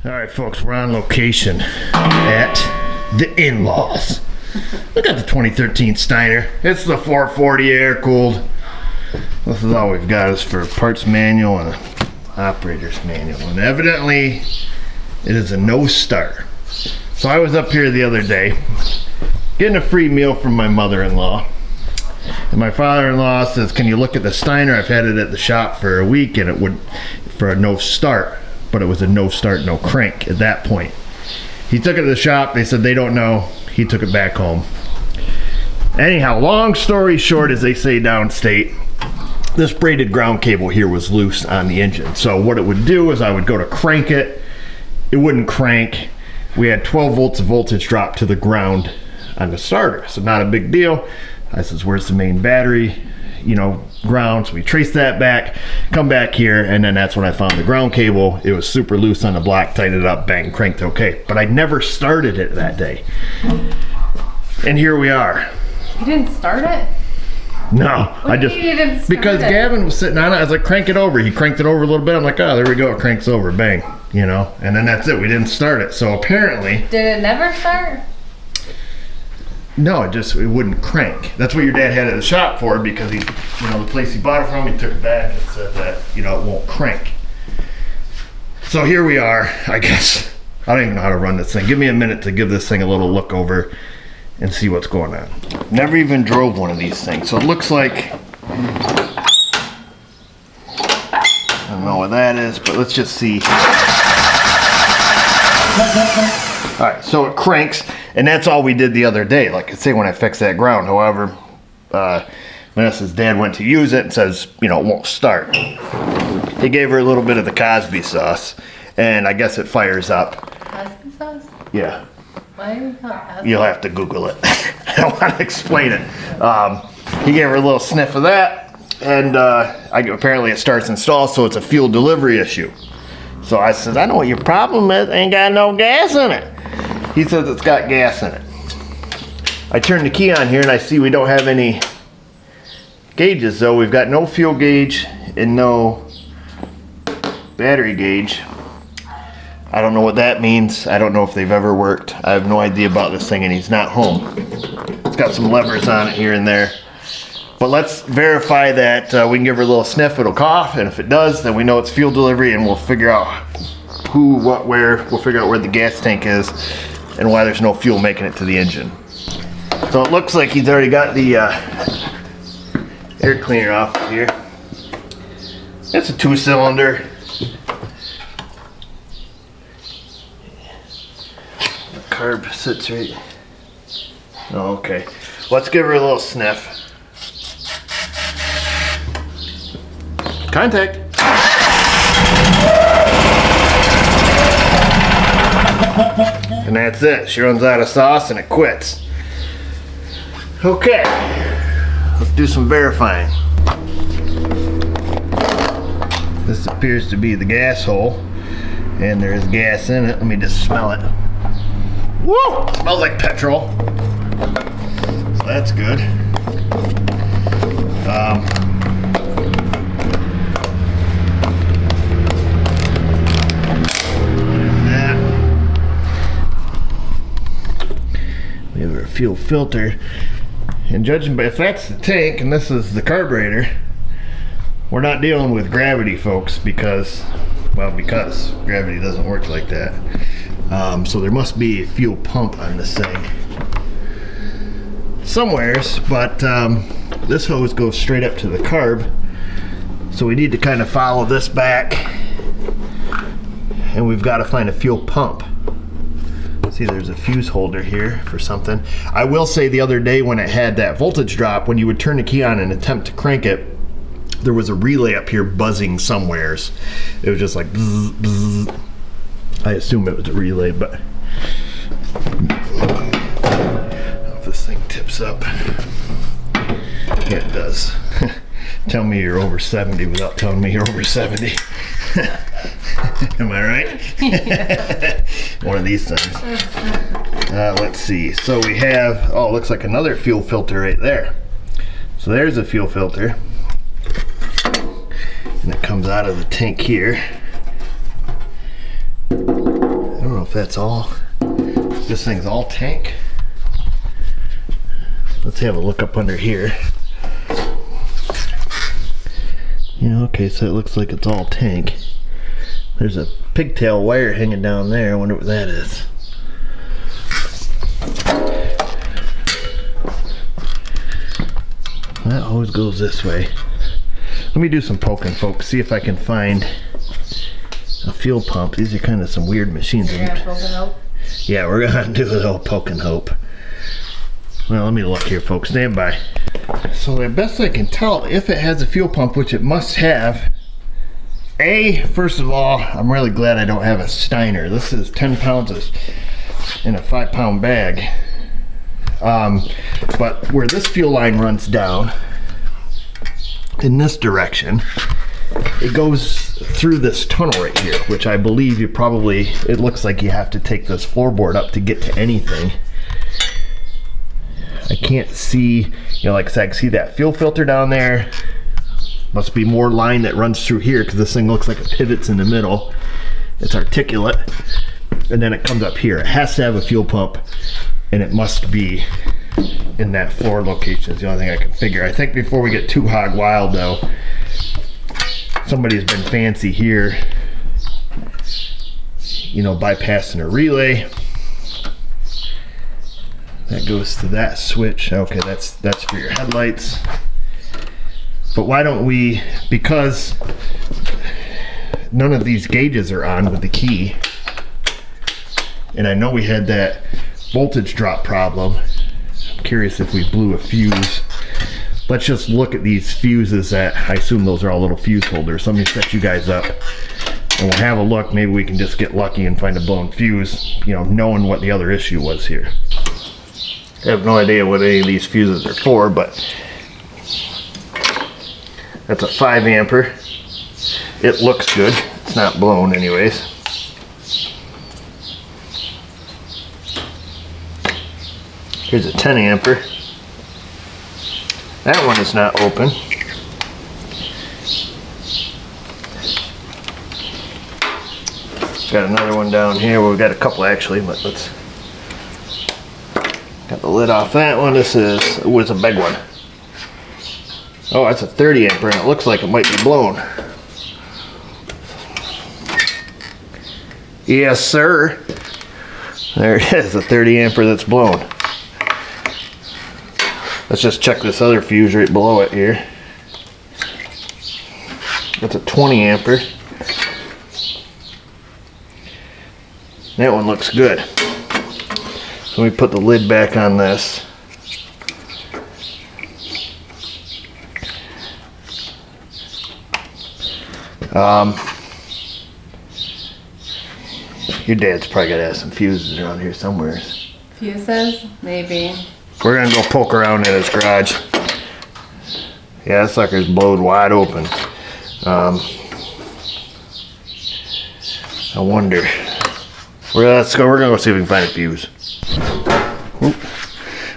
All right, folks, we're on location at the in-laws. Look at the 2013 Steiner. It's the 440 air-cooled. This is all we've got is for parts manual and operator's manual. And evidently, it is a no start. So I was up here the other day getting a free meal from my mother-in-law. And my father-in-law says, can you look at the Steiner? I've had it at the shop for a week and it would, for a no start. But it was a no start, no crank at that point. He took it to the shop. They said they don't know. He took it back home. Anyhow, long story short, as they say downstate, this braided ground cable here was loose on the engine. So what it would do is I would go to crank it. It wouldn't crank. We had 12 volts of voltage drop to the ground on the starter. So not a big deal. I says, where's the main battery? You know, ground. So we traced that back, come back here, and then that's when I found the ground cable. It was super loose on the block, tightened it up, bang, cranked okay. But I never started it that day. And here we are. You didn't start it? No, I just, because Gavin was sitting on it, I was like, crank it over. He cranked it over a little bit. I'm like, oh, there we go. It cranks over, bang, you know, and then that's it. We didn't start it. So apparently. Did it never start? No, it wouldn't crank. That's what your dad had at the shop for, because he, you know, the place he bought it from, he took it back and said that, you know, it won't crank. So here we are, I guess. I don't even know how to run this thing. Give me a minute to give this thing a little look over and see what's going on. Never even drove one of these things. So it looks like, I don't know what that is, but let's just see. All right, so it cranks, and that's all we did the other day. Like I say, when I fixed that ground. However, Vanessa's dad went to use it and says, you know, it won't start. He gave her a little bit of the Cosby sauce, and I guess it fires up. Cosby sauce? Yeah. Why are you calling Cosby? You'll have to Google it. I don't want to explain it. He gave her a little sniff of that, and apparently it starts and stalls, so it's a fuel delivery issue. So I said, I know what your problem is. Ain't got no gas in it. He says it's got gas in it. I turn the key on here and I see we don't have any gauges though. We've got no fuel gauge and no battery gauge. I don't know what that means. I don't know if they've ever worked. I have no idea about this thing, and he's not home. It's got some levers on it here and there. But let's verify that we can give her a little sniff, it'll cough, and if it does, then we know it's fuel delivery, and we'll figure out who, what, where. We'll figure out where the gas tank is and why there's no fuel making it to the engine. So it looks like he's already got the air cleaner off of here. It's a 2-cylinder. The carb sits right. Oh, okay. Let's give her a little sniff. Contact. And that's it. She runs out of sauce and it quits. Okay. Let's do some verifying. This appears to be the gas hole. And there is gas in it. Let me just smell it. Woo! Smells like petrol. So that's good. Fuel filter, and judging by if that's the tank and this is the carburetor, we're not dealing with gravity, folks, because gravity doesn't work like that. So there must be a fuel pump on this thing somewheres, but this hose goes straight up to the carb, so we need to kind of follow this back, and we've got to find a fuel pump. See, there's a fuse holder here for something. I will say the other day when it had that voltage drop, when you would turn the key on and attempt to crank it, there was a relay up here buzzing somewheres. It was just like bzz, bzz. I assume it was a relay, but I don't know if this thing tips up. Yeah, it does. Tell me you're over 70 without telling me you're over 70. Am I right? Yeah. One of these things. Let's see. So we have, oh, looks like another fuel filter right there. So there's a fuel filter. And it comes out of the tank here. that's all. This thing's all tank. Let's have a look up under here. Yeah, okay, so it looks like it's all tank. There's a pigtail wire hanging down there. I wonder what that is. That always goes this way. Let me do some poking, folks. See if I can find a fuel pump. These are kind of some weird machines. You're gonna poke and hope? Yeah, we're gonna do a little poke and hope. Well, let me look here, folks. Stand by. So the best I can tell, if it has a fuel pump, which it must have, first of all, I'm really glad I don't have a Steiner. This is 10 pounds in a 5-pound bag. But where this fuel line runs down, in this direction, it goes through this tunnel right here, which I believe it looks like you have to take this floorboard up to get to anything. I can't see, like I said, I can see that fuel filter down there. Must be more line that runs through here because this thing looks like it pivots in the middle. It's articulate. And then it comes up here. It has to have a fuel pump, and it must be in that floor location is the only thing I can figure. I think before we get too hog wild though, somebody's been fancy here, bypassing a relay. That goes to that switch. Okay, that's for your headlights. But why don't we, because none of these gauges are on with the key, and I know we had that voltage drop problem. I'm curious if we blew a fuse. Let's just look at these fuses that, I assume those are all little fuse holders. So let me set you guys up and we'll have a look. Maybe we can just get lucky and find a blown fuse, knowing what the other issue was here. I have no idea what any of these fuses are for, but that's a 5 ampere. It looks good. It's not blown anyways. Here's a 10 ampere. That one is not open. Got another one down here. Well, we've got a couple actually, but let's. Got the lid off that one. This was a big one. Oh, that's a 30 ampere, and it looks like it might be blown. Yes, sir. There it is, a 30 ampere that's blown. Let's just check this other fuse right below it here. That's a 20 ampere. That one looks good. So let me put the lid back on this. Your dad's probably got to have some fuses around here somewhere. Fuses? Maybe. We're going to go poke around in his garage. Yeah, that sucker's blowed wide open. I wonder. Let's go. We're going to go see if we can find a fuse. Oop.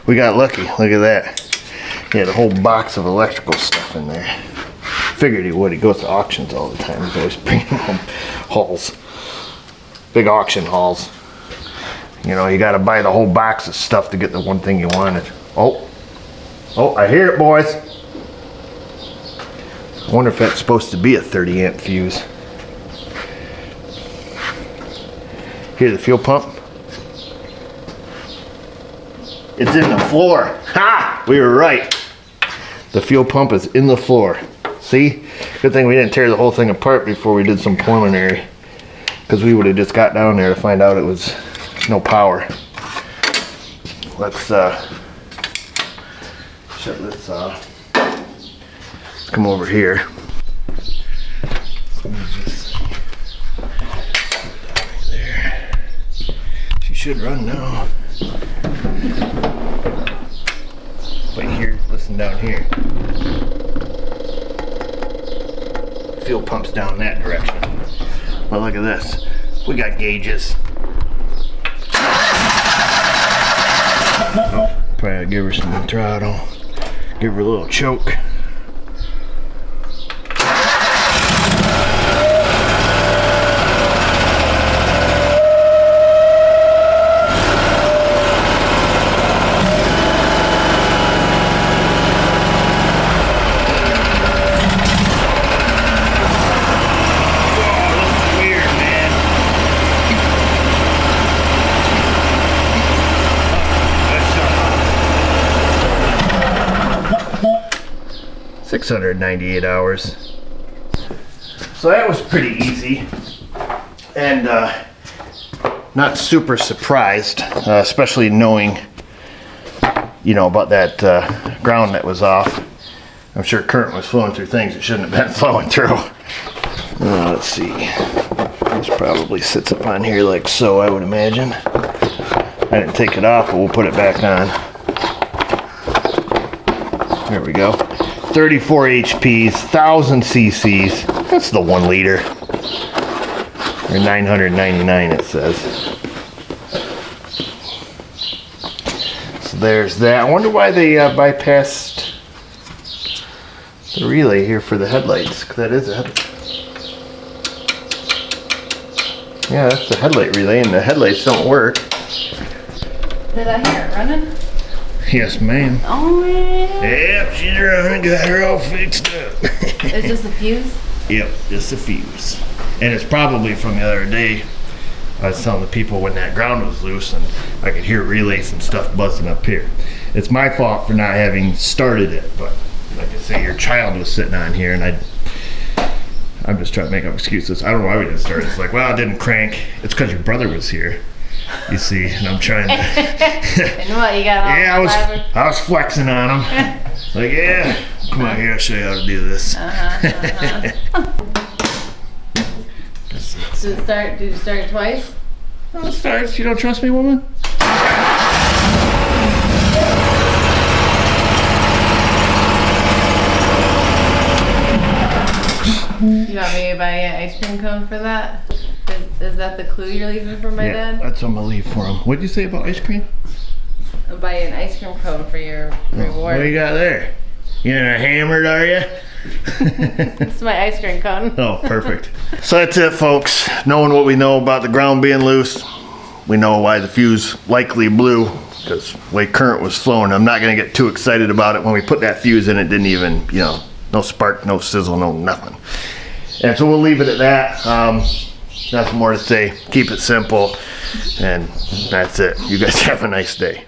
We got lucky. Look at that. He had a whole box of electrical stuff in there. Figured he would. He goes to auctions all the time. He's always bringing home hauls. Big auction hauls. You got to buy the whole box of stuff to get the one thing you wanted. Oh, I hear it, boys. I wonder if that's supposed to be a 30 amp fuse. Here's the fuel pump. It's in the floor. Ha! We were right. The fuel pump is in the floor. See? Good thing we didn't tear the whole thing apart before we did some preliminary. Because we would have just got down there to find out it was no power. Let's shut this off. Let's come over here. Let me just put that right there. She should run now. But here, listen down here. Fuel pumps down that direction. But look at this. We got gauges. Probably give her some throttle. Give her a little choke. 698 hours. So that was pretty easy. And not super surprised, especially knowing, you know, about that ground that was off. I'm sure current was flowing through things it shouldn't have been flowing through. Let's see. This probably sits up on here like so, I would imagine. I didn't take it off, but we'll put it back on. There we go. 34 HPs, 1000 cc's. That's the 1 liter. Or 999 it says. So there's that. I wonder why they bypassed the relay here for the headlights. 'Cause that is a headlight. Yeah, that's the headlight relay, and the headlights don't work. Did I hear it running? Yes, ma'am. Oh, yeah. Yep, she's running. Got her all fixed up. It's just a fuse? Yep, just a fuse. And it's probably from the other day. I was telling the people when that ground was loose and I could hear relays and stuff buzzing up here. It's my fault for not having started it, but like I say, your child was sitting on here and I'm just trying to make up excuses. I don't know why we didn't start. It's like, well, it didn't crank. It's because your brother was here, you see, and I'm trying to. And what, you got all Yeah, I was flexing on him. Like, yeah, come on here, I'll show you how to do this. Did you start it twice? Oh, it starts. You don't trust me, woman? You want me to buy you an ice cream cone for that? Is that the clue you're leaving for my dad? That's what I'm gonna leave for him. What'd you say about ice cream? I'll buy you an ice cream cone for your reward. What do you got there? You hammered, are you? It's my ice cream cone. Oh, perfect. So that's it, folks. Knowing what we know about the ground being loose, we know why the fuse likely blew, because the way current was flowing. I'm not gonna get too excited about it. When we put that fuse in, it didn't even, you know, no spark, no sizzle, no nothing. And so we'll leave it at that. Nothing more to say. Keep it simple. And that's it. You guys have a nice day.